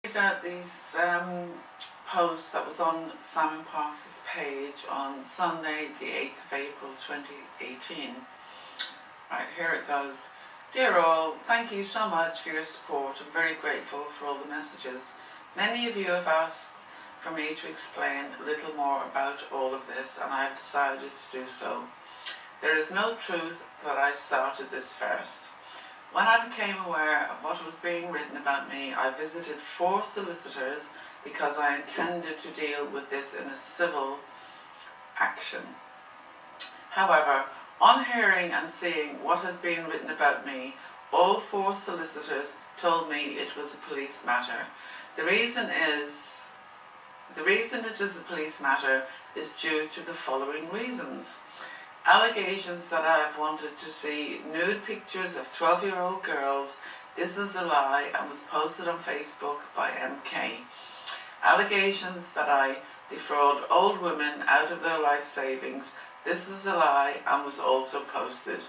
Out these posts that was on SIMONPARKES' page on Sunday the 8th of April 2018. Right, here it goes. Dear all, thank you so much for your support. I'm very grateful for all the messages. Many of you have asked for me to explain a little more about all of this, and I have decided to do so. There is no truth that I started this first. When I became aware of what was being written about me, I visited 4 solicitors because I intended to deal with this in a civil action. However, on hearing and seeing what has been written about me, all 4 solicitors told me it was a police matter. The reason it is a police matter is due to the following reasons. Allegations that I have wanted to see nude pictures of 12-year-old girls. This is a lie and was posted on Facebook by MK. Allegations that I defraud old women out of their life savings. This is a lie and was also posted.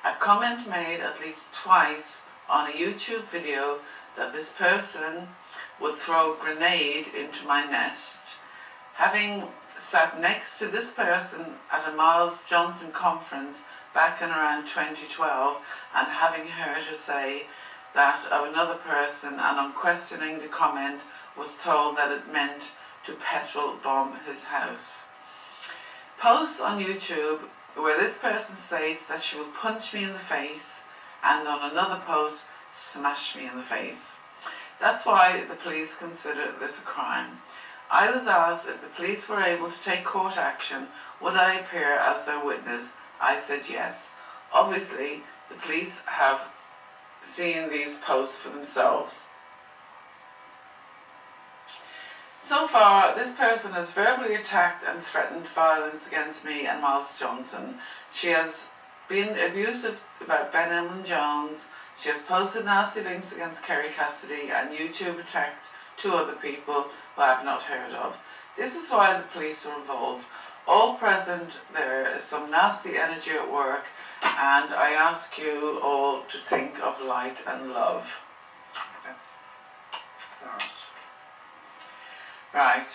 A comment made at least twice on a YouTube video that this person would throw a grenade into my nest. Having sat next to this person at a Miles Johnson conference back in around 2012 and having heard her say that of another person, and on questioning the comment was told that it meant to petrol bomb his house. Posts on YouTube where this person states that she will punch me in the face, and on another post smash me in the face. That's why the police consider this a crime. I was asked if the police were able to take court action, would I appear as their witness? I said yes. Obviously, the police have seen these posts for themselves. So far, this person has verbally attacked and threatened violence against me and Miles Johnson. She has been abusive about Benham Jones. She has posted nasty links against Kerry Cassidy, and YouTube attacked 2 other people who I have not heard of. This is why the police are involved. All present, there is some nasty energy at work, and I ask you all to think of light and love. Let's start. Right.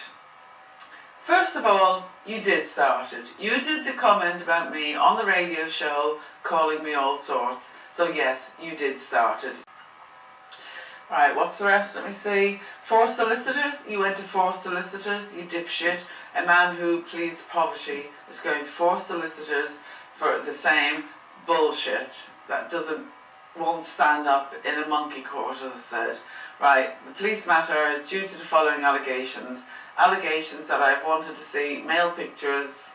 First of all, you did start it. You did the comment about me on the radio show, calling me all sorts. So yes, you did start it. Right, what's the rest? Let me see. 4 solicitors? You went to 4 solicitors, you dipshit. A man who pleads poverty is going to 4 solicitors for the same bullshit that won't stand up in a monkey court, as I said. Right, the police matter is due to the following allegations. Allegations that I've wanted to see nude pictures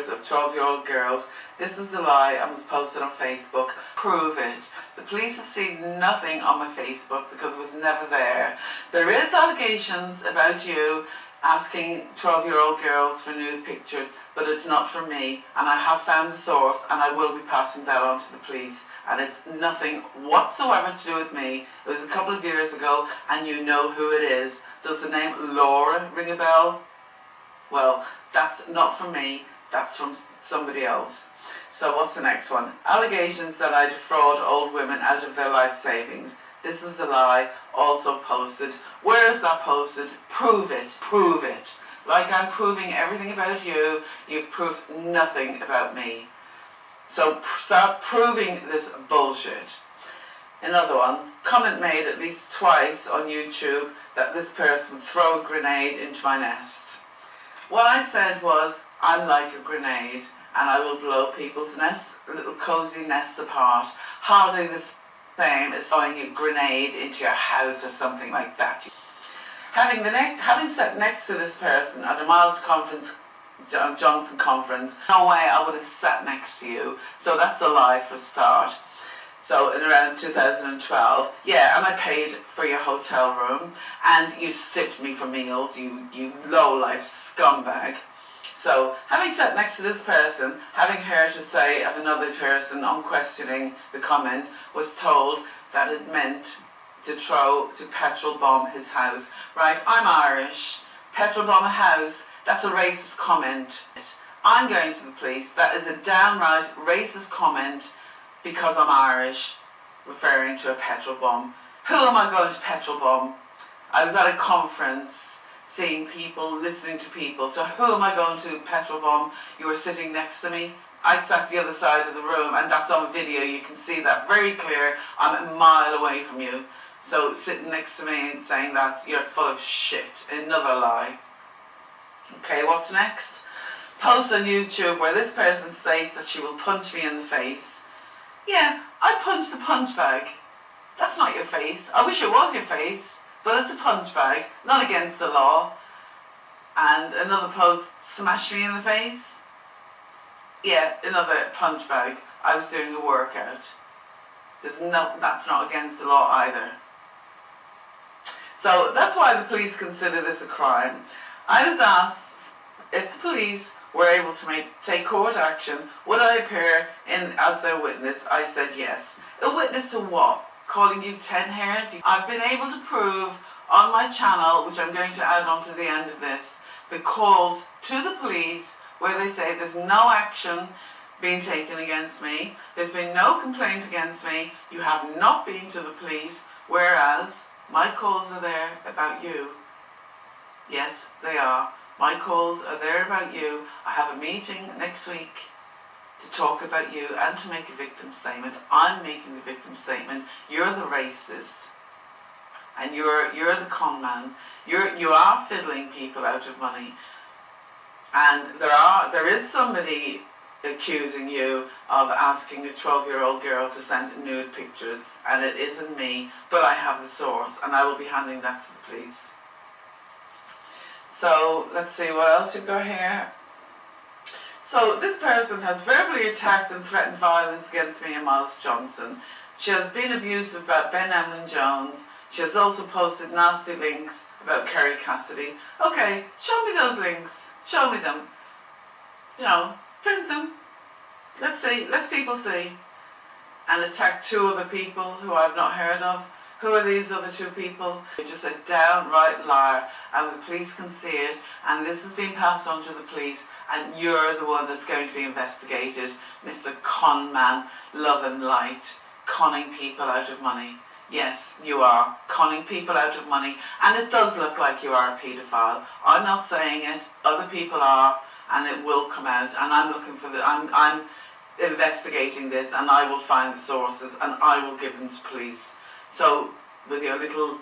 of 12-year-old girls. This is a lie and was posted on Facebook. Prove it. The police have seen nothing on my Facebook because it was never there. There is allegations about you asking 12-year-old girls for nude pictures, but it's not from me, and I have found the source, and I will be passing that on to the police, and it's nothing whatsoever to do with me. It was a couple of years ago, and you know who it is. Does the name Laura ring a bell? Well, that's not from me, that's from somebody else. So what's the next one? Allegations that I defraud old women out of their life savings. This is a lie, also posted. Where is that posted? Prove it, prove it. Like I'm proving everything about you, you've proved nothing about me. So start proving this bullshit. Another one, comment made at least twice on YouTube that this person would throw a grenade into my nest. What I said was, I'm like a grenade and I will blow people's nests, little cozy nests apart. Hardly the same as throwing a grenade into your house or something like that. Having sat next to this person at a Miles Johnson conference, no way I would have sat next to you. So that's a lie for a start. So in around 2012, yeah, and I paid for your hotel room, and you stiffed me for meals, you low-life scumbag. So, having sat next to this person, having heard her say of another person on questioning the comment, was told that it meant to petrol bomb his house. Right, I'm Irish, petrol bomb a house, that's a racist comment. I'm going to the police, that is a downright racist comment because I'm Irish, referring to a petrol bomb. Who am I going to petrol bomb? I was at a conference, seeing people, listening to people. So who am I going to petrol bomb? You were sitting next to me. I sat the other side of the room, and that's on video. You can see that very clear. I'm a mile away from you. So sitting next to me and saying that, you're full of shit. Another lie. Okay, what's next? Post on YouTube where this person states that she will punch me in the face. Yeah, I punched the punch bag. That's not your face. I wish it was your face, but it's a punch bag, not against the law. And another post, smash me in the face. Yeah, another punch bag. I was doing a workout. That's not against the law either. So that's why the police consider this a crime. I was asked if the police were able to take court action, would I appear as their witness? I said yes. A witness to what? Calling you 10 hairs? I've been able to prove on my channel, which I'm going to add on to the end of this, the calls to the police where they say there's no action being taken against me, there's been no complaint against me, you have not been to the police, whereas my calls are there about you. Yes, they are. My calls are there about you. I have a meeting next week to talk about you and to make a victim statement. I'm making the victim statement. You're the racist. And you're the con man. You are fiddling people out of money. And there is somebody accusing you of asking a 12-year-old girl to send nude pictures, and it isn't me, but I have the source, and I will be handing that to the police. So let's see what else we've got here. So this person has verbally attacked and threatened violence against me and Miles Johnson. She has been abusive about Ben Emlyn Jones. She has also posted nasty links about Kerry Cassidy. Okay, show me those links. Show me them. You know, print them. Let's see. Let's people see. And attack 2 other people who I've not heard of. Who are these other 2 people? You're just a downright liar, and the police can see it, and this has been passed on to the police, and you're the one that's going to be investigated, Mr. Con Man, love and light, conning people out of money. Yes, you are conning people out of money, and it does look like you are a paedophile. I'm not saying it, other people are, and it will come out, and I'm looking for I'm investigating this, and I will find the sources, and I will give them to police. So, with your little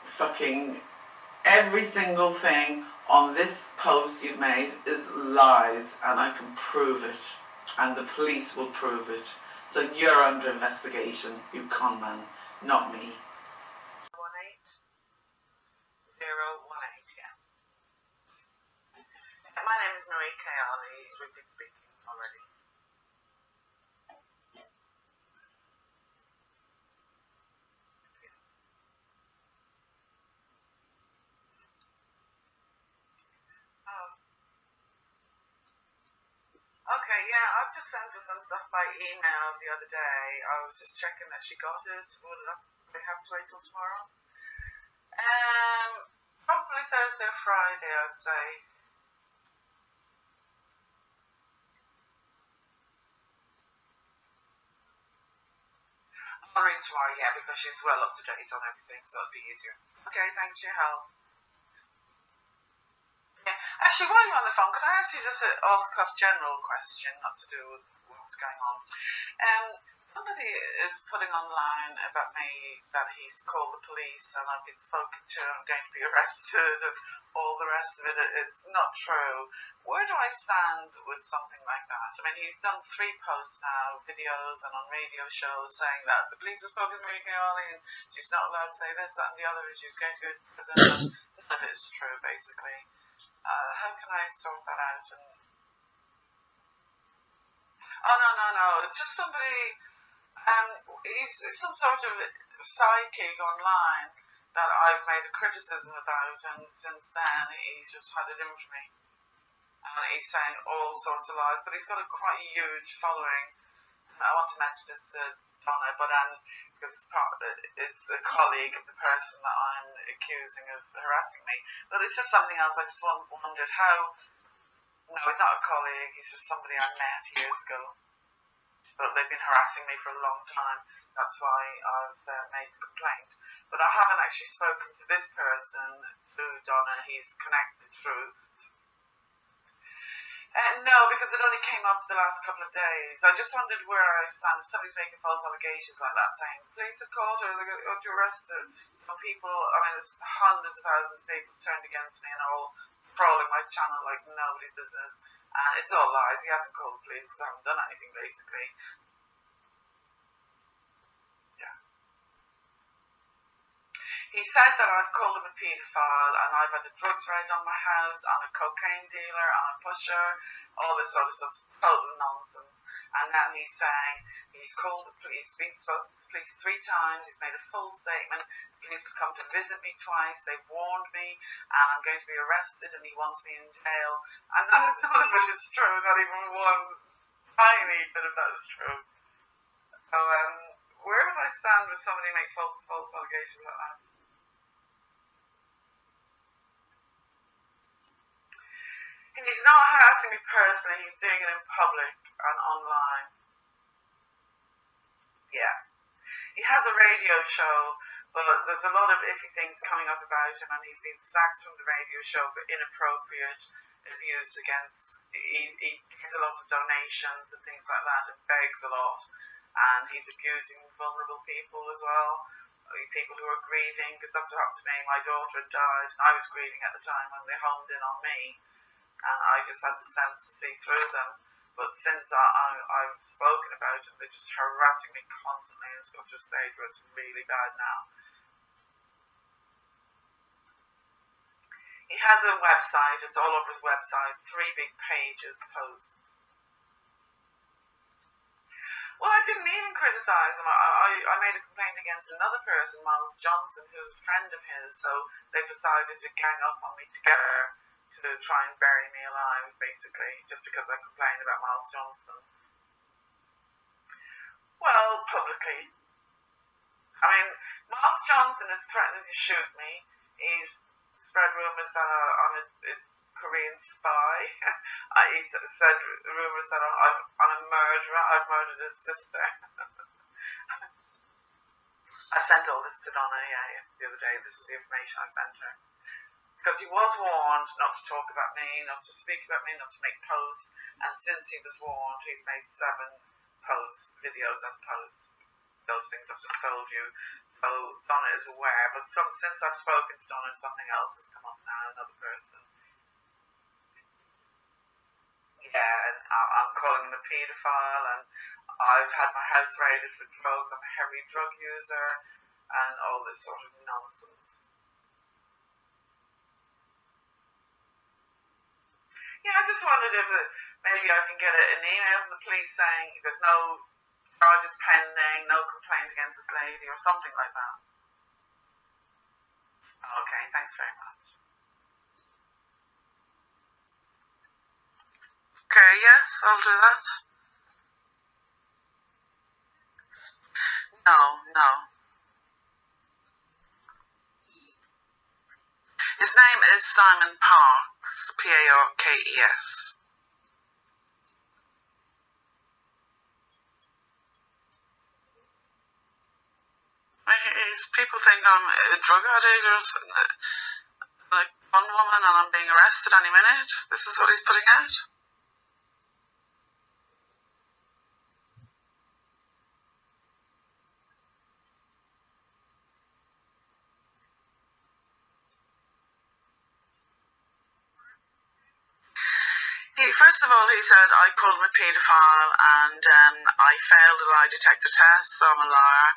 fucking, every single thing on this post you've made is lies, and I can prove it, and the police will prove it. So you're under investigation, you con man, not me. 18018, yeah. My name is Marie Kayali, we've been speaking already. Okay, yeah, I've just sent her some stuff by email the other day. I was just checking that she got it. Would they have to wait till tomorrow? Probably Thursday or Friday, I'd say. I'll ring tomorrow, yeah, because she's well up to date on everything, so it'll be easier. Okay, thanks for your help. Actually, while you're on the phone, could I ask you just an off-the-cuff general question, not to do with what's going on? Somebody is putting online about me that he's called the police and I've been spoken to, I'm going to be arrested and all the rest of it. It's not true. Where do I stand with something like that? I mean, he's done 3 posts now, videos and on radio shows saying that the police have spoken to me and she's not allowed to say this, that and the other, and she's going to go to prison. None of it is true, basically. How can I sort that out? No. It's just somebody. He's some sort of psychic online that I've made a criticism about, and since then he's just had it in for me. And he's saying all sorts of lies, but he's got a quite huge following. And I want to mention this to Donna, but because it's a colleague of the person that I'm accusing of harassing me. But it's just something else. I just wondered how. No, he's not a colleague. He's just somebody I met years ago. But they've been harassing me for a long time. That's why I've made the complaint. But I haven't actually spoken to this person through Donna. He's connected through. No, because it only came up the last couple of days. I just wondered where I stand. If somebody's making false allegations like that, saying police have caught her, they're going to arrest her. Some people, I mean, there's hundreds of thousands of people turned against me and are all trawling my channel like nobody's business. It's all lies. He hasn't called the police because I haven't done anything, basically. He said that I've called him a paedophile and I've had a drugs raid on my house, I'm a cocaine dealer, I'm a pusher, all this sort of stuff, total nonsense. And now he's saying he's called the police, spoken to the police 3 times, he's made a full statement, the police have come to visit me twice, they've warned me, and I'm going to be arrested and he wants me in jail. And none of it is true, not even one tiny bit of that is true. So, where would I stand with somebody make false allegations like that? He's not harassing me personally, he's doing it in public and online. Yeah. He has a radio show, but there's a lot of iffy things coming up about him, and he's been sacked from the radio show for inappropriate abuse against. He gets a lot of donations and things like that, and begs a lot. And he's abusing vulnerable people as well, people who are grieving, because that's what happened to me. My daughter had died, and I was grieving at the time when they homed in on me. And I just had the sense to see through them. But since I've spoken about it, they're just harassing me constantly, and it's got to a stage where it's really bad now. He has a website, it's all over his website, 3 big pages, posts. Well, I didn't even criticise him. I made a complaint against another person, Miles Johnson, who's a friend of his, so they decided to gang up on me together to try and bury me alive, basically, just because I complained about Miles Johnson. Well, publicly. I mean, Miles Johnson is threatening to shoot me. He's spread rumours that I'm a Korean spy. He said rumours that I'm a murderer. I've murdered his sister. I sent all this to Donna, the other day. This is the information I sent her. Because he was warned not to talk about me, not to speak about me, not to make posts, and since he was warned, he's made 7 posts, videos and posts. Those things I've just told you. So Donna is aware, but since I've spoken to Donna, something else has come up now, another person. Yeah, and I'm calling him a paedophile, and I've had my house raided for drugs, I'm a heavy drug user, and all this sort of nonsense. Yeah, I just wondered if maybe I can get an email from the police saying there's no charges pending, no complaint against this lady, or something like that. Okay, thanks very much. Okay, yes, I'll do that. No. His name is SIMONPARKES, P-A-R-K-E-S. People think I'm a drug addict or like one woman and I'm being arrested any minute. This is what he's putting out. First of all, he said I called him a paedophile and I failed a lie detector test, so I'm a liar.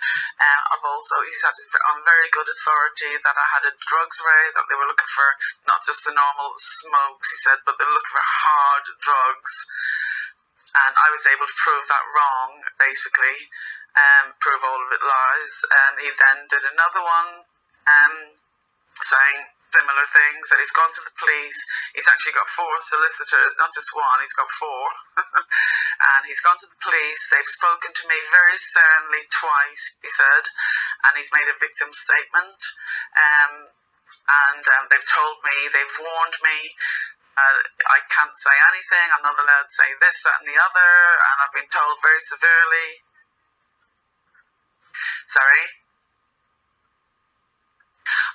He said on very good authority that I had a drugs raid, that they were looking for not just the normal smokes, he said, but they were looking for hard drugs. And I was able to prove that wrong, basically, prove all of it lies. And he then did another one saying similar things, that he's gone to the police. He's actually got 4 solicitors, not just one, he's got 4. And he's gone to the police, they've spoken to me very sternly twice, he said, and he's made a victim statement. They've told me, they've warned me, I can't say anything, I'm not allowed to say this, that and the other, and I've been told very severely. Sorry?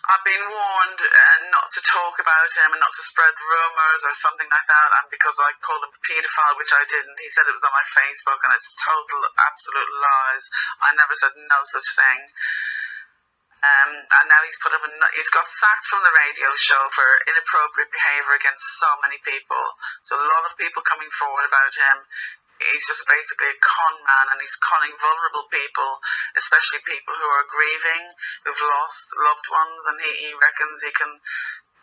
I've been warned not to talk about him and not to spread rumours or something like that, and because I called him a paedophile, which I didn't. He said it was on my Facebook, and it's total, absolute lies. I never said no such thing. And now he's got sacked from the radio show for inappropriate behaviour against so many people. So a lot of people coming forward about him. He's just basically a con man, and he's conning vulnerable people, especially people who are grieving, who've lost loved ones, and he reckons he can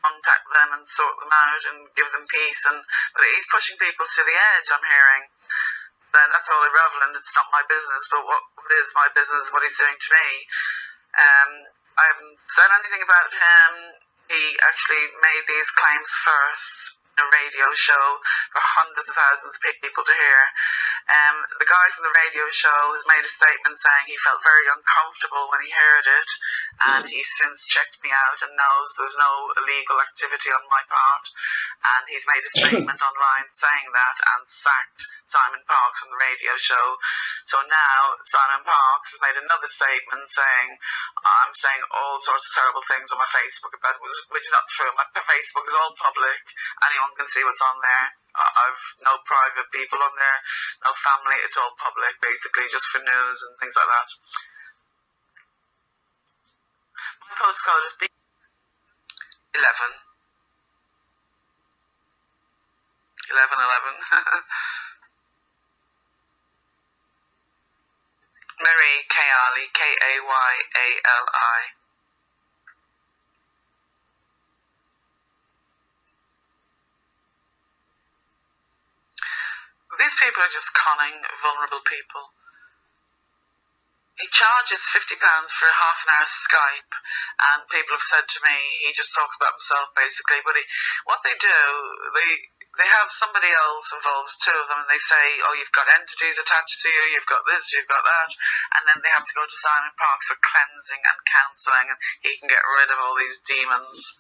contact them and sort them out and give them peace. But he's pushing people to the edge, I'm hearing. Then that's all irrelevant. It's not my business, but what is my business is what he's doing to me. I haven't said anything about him. He actually made these claims first in a radio show for hundreds of thousands of people to hear. The guy from the radio show has made a statement saying he felt very uncomfortable when he heard it, and he's since checked me out and knows there's no illegal activity on my part, and he's made a statement online saying that and sacked Simon Parkes from the radio show. So now Simon Parkes has made another statement saying I'm saying all sorts of terrible things on my Facebook about it, which is not true. My Facebook is all public. Anyone can see what's on there. I've no private people on there, no family. It's all public, basically, just for news and things like that. My postcode is B11. 1111. Marie Kayali, Kayali. These people are just conning vulnerable people. He charges £50 for a half an hour Skype, and people have said to me he just talks about himself basically. But what they do, they have somebody else involved, two of them, and they say, oh, you've got entities attached to you, you've got this, you've got that, and then they have to go to Simon Parkes for cleansing and counselling, and he can get rid of all these demons.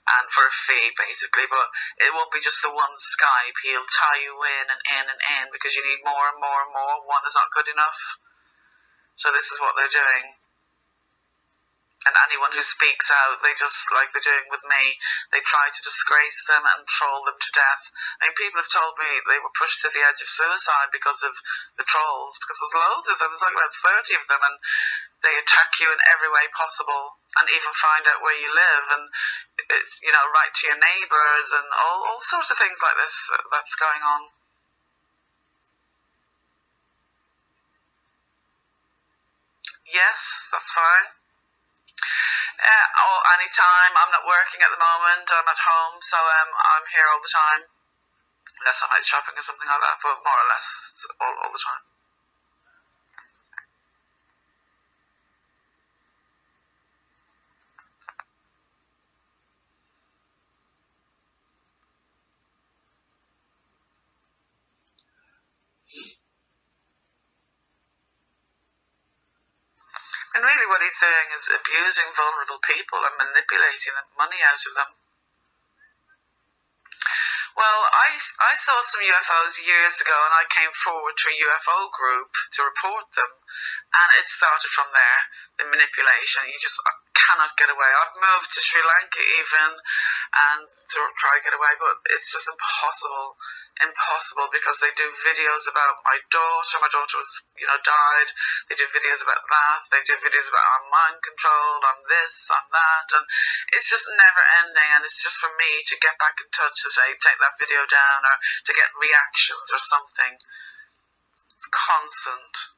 And for a fee, basically, but it won't be just the one Skype. He'll tie you in and in and in because you need more and more and more. One is not good enough. So this is what they're doing. And anyone who speaks out, they just, like they're doing with me, they try to disgrace them and troll them to death. I mean, people have told me they were pushed to the edge of suicide because of the trolls, because there's loads of them. There's like about 30 of them, and they attack you in every way possible, and even find out where you live, and it's, write to your neighbours, and all sorts of things like this that's going on. Yes, that's fine. Anytime. I'm not working at the moment. I'm at home, so I'm here all the time. Unless I'm out shopping or something like that, but more or less all the time. And really what he's doing is abusing vulnerable people and manipulating the money out of them. Well, I saw some UFOs years ago, and I came forward to a UFO group to report them, and it started from there, the manipulation. You just cannot get away. I've moved to Sri Lanka even, and to try to get away, but it's just impossible because they do videos about my daughter. My daughter was, died. They do videos about that. They do videos about our mind control, on this, on that, and it's just never ending. And it's just for me to get back in touch to say, take that video down, or to get reactions or something. It's constant.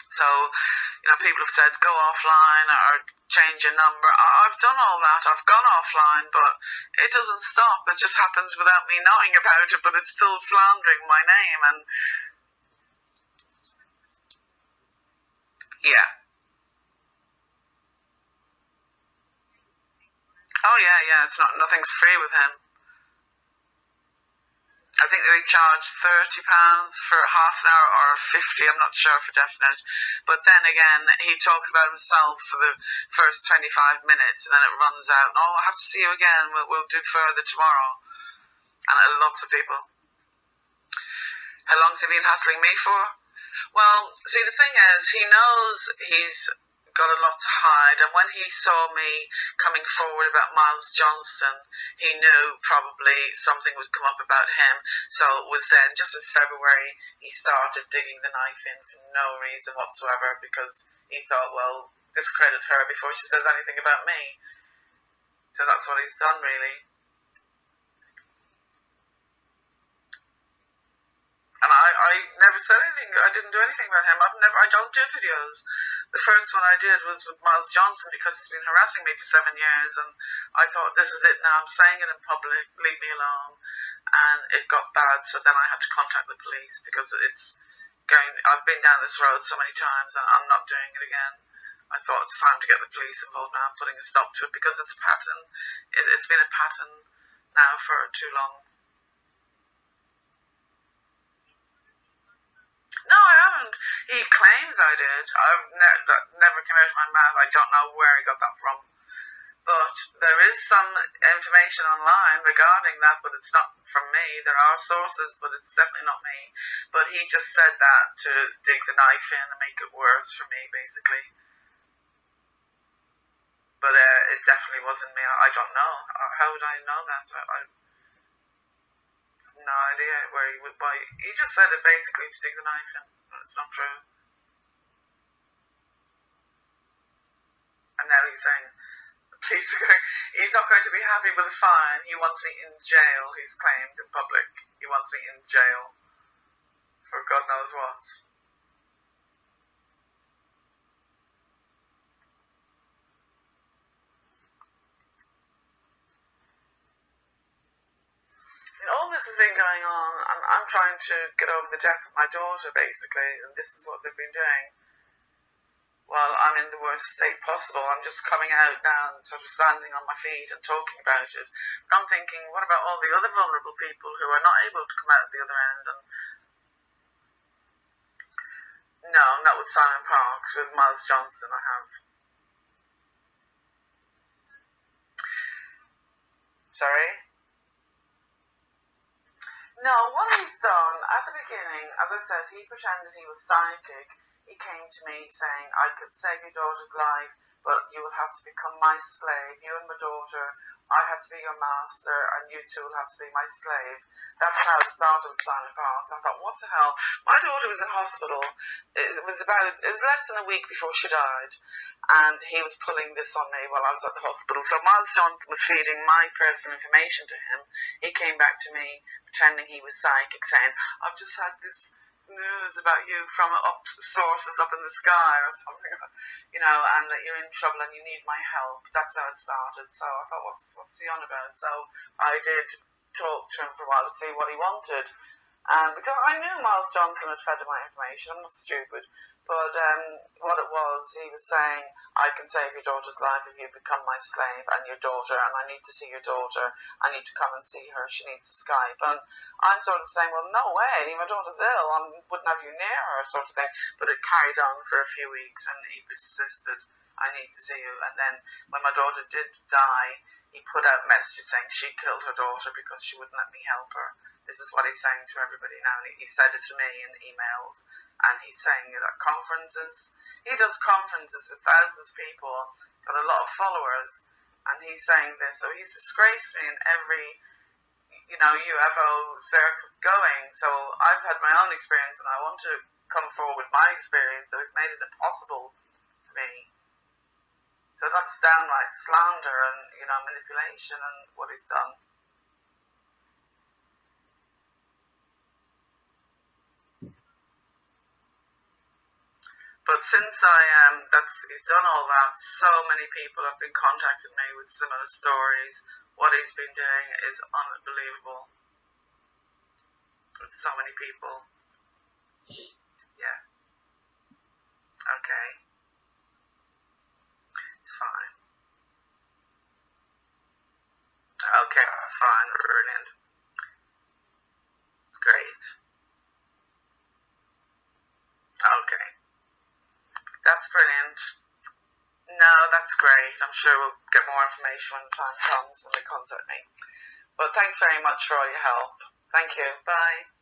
So, people have said, go offline or change your number. I've done all that. I've gone offline, but it doesn't stop. It just happens without me knowing about it, but it's still slandering my name. And yeah. Oh yeah. It's nothing's free with him. I think they charge £30 for half an hour or 50, I'm not sure for definite. But then again, he talks about himself for the first 25 minutes, and then it runs out. Oh, I have to see you again. We'll do further tomorrow. And lots of people. How long's he been hassling me for? Well, see, the thing is, he knows he's got a lot to hide, and when he saw me coming forward about Miles Johnston, he knew probably something would come up about him. So it was then, just in February, he started digging the knife in for no reason whatsoever, because he thought, well, discredit her before she says anything about me. So that's what he's done, really. And I never said anything. I didn't do anything about him. I don't do videos. The first one I did was with Miles Johnston, because he's been harassing me for 7 years, and I thought, this is it now. I'm saying it in public. Leave me alone. And it got bad, so then I had to contact the police, because I've been down this road so many times, and I'm not doing it again. I thought it's time to get the police involved now, putting a stop to it, because it's a pattern. It's been a pattern now for too long. No, I haven't. He claims I did. That never came out of my mouth. I don't know where he got that from. But there is some information online regarding that, but it's not from me. There are sources, but it's definitely not me. But he just said that to dig the knife in and make it worse for me, basically. But it definitely wasn't me. I don't know. How would I know that? I no idea where he would buy. He just said it basically to dig the knife in. It's not true. And now he's saying he's not going to be happy with a fine. He wants me in jail. He's claimed in public. He wants me in jail for God knows what. All this has been going on, and I'm trying to get over the death of my daughter, basically, and this is what they've been doing. Well, I'm in the worst state possible. I'm just coming out now and sort of standing on my feet and talking about it. But I'm thinking, what about all the other vulnerable people who are not able to come out the other end? And no, not with SIMONPARKES. With Miles Johnston I have. Sorry? No, what he's done, at the beginning, as I said, he pretended he was psychic. He came to me saying, I could save your daughter's life, but you will have to become my slave. You and my daughter, I have to be your master, and you two will have to be my slave. That's how it started with SIMONPARKES. I thought, what the hell? My daughter was in hospital. It was less than a week before she died, and he was pulling this on me while I was at the hospital. So Miles Johnston was feeding my personal information to him. He came back to me pretending he was psychic, saying, I've just had this news about you from sources up in the sky or something, and that you're in trouble and you need my help. That's how it started. So I thought, what's he on about? So I did talk to him for a while to see what he wanted. And because I knew Miles Johnston had fed him my information, I'm not stupid. But what it was, he was saying, I can save your daughter's life if you become my slave and your daughter, and I need to see your daughter. I need to come and see her. She needs to Skype. And I'm sort of saying, well, no way. My daughter's ill. I wouldn't have you near her, sort of thing. But it carried on for a few weeks, and he persisted. I need to see you. And then when my daughter did die, he put out messages saying she killed her daughter because she wouldn't let me help her. This is what he's saying to everybody now. And he said it to me in emails. And he's saying it at conferences. He does conferences with thousands of people, got a lot of followers. And he's saying this. So he's disgraced me in every, UFO circle going. So I've had my own experience, and I want to come forward with my experience. So he's made it impossible for me. So that's downright slander and, manipulation and what he's done. But since he's done all that, so many people have been contacting me with similar stories. What he's been doing is unbelievable. With so many people. Yeah. Okay. It's fine. Okay, that's fine. Brilliant. Great. Okay. That's brilliant. No, that's great. I'm sure we'll get more information when the time comes when they contact me. But thanks very much for all your help. Thank you. Bye.